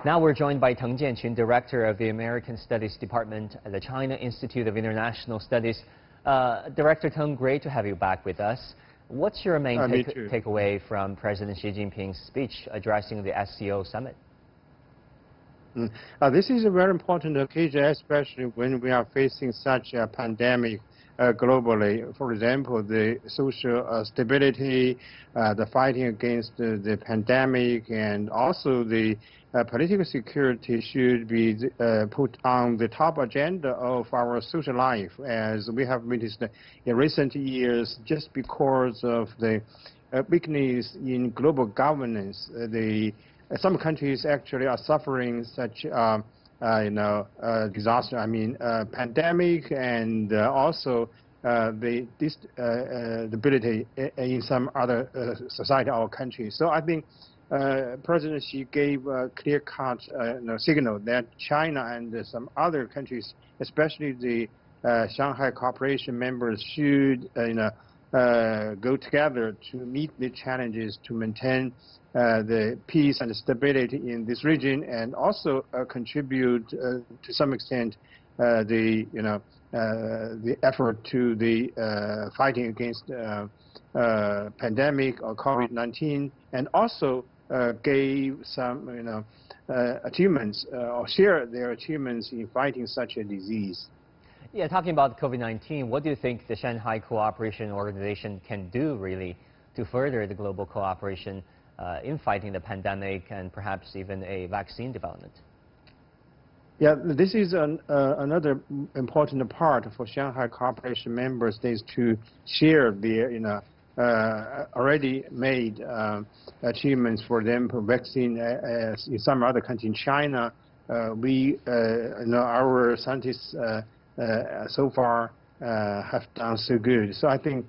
Now we're joined by Teng, Director of the American Studies Department at the China Institute of International Studies. Director Teng, great to have you back with us. What's your main takeaway from President Xi Jinping's speech addressing the SCO summit? This is a very important occasion, especially when we are facing such a pandemic globally. For example, the social stability, the fighting against the pandemic, and also the political security should be put on the top agenda of our social life, as we have witnessed in recent years. Just because of the weakness in global governance, some countries actually are suffering such disaster. I mean, pandemic, and also the instability in some other society or countries. So I think President Xi gave a clear-cut signal that China and some other countries, especially the Shanghai Cooperation members, should go together to meet the challenges to maintain the peace and stability in this region, and also contribute to some extent the effort to the fighting against pandemic or COVID-19, and also gave some achievements or share their achievements in fighting such a disease. Yeah, talking about COVID-19, what do you think the Shanghai Cooperation Organization can do really to further the global cooperation in fighting the pandemic and perhaps even a vaccine development? Yeah, this is another important part for Shanghai Cooperation member states to share their already made achievements. For example, vaccine, as in some other countries. In China, our scientists so far have done so good. So I think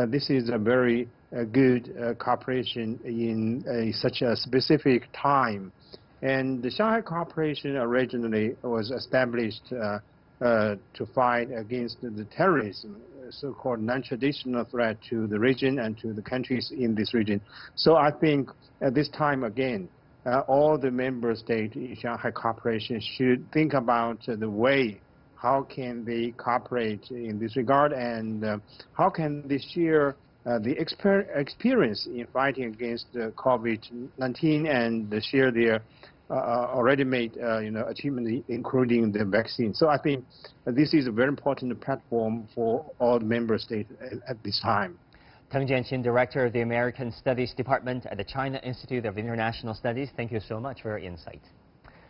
this is a very good cooperation in such a specific time. And the Shanghai Cooperation originally was established to fight against the terrorism, so-called non-traditional threat to the region and to the countries in this region. So I think at this time again, all the member states in Shanghai Cooperation should think about the way how can they cooperate in this regard, and how can they share the experience in fighting against COVID-19 and share their already made achievements, including the vaccine. So I think this is a very important platform for all member states at this time. Teng Jianqun, Director of the American Studies Department at the China Institute of International Studies, thank you so much for your insight.